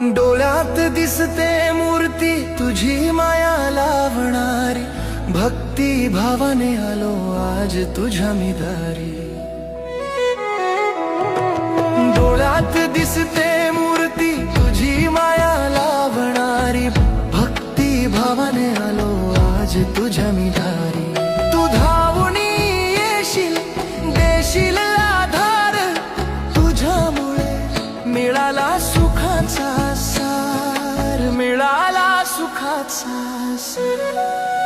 डोळ्यात दिसते मूर्ती तुझी माया लावणारी, भक्ती भावाने आलो आज तुझ्या मी दारी। डोळ्यात दिसते मूर्ती तुझी माया लावणारी, भक्ती भावाने आलो आज तुझ्या मी दारी। तू धावूनी येशील देशील आधार, तुझ्यामुळे मिळाला सुखाचा सार, मिळाला सुखाचा सार।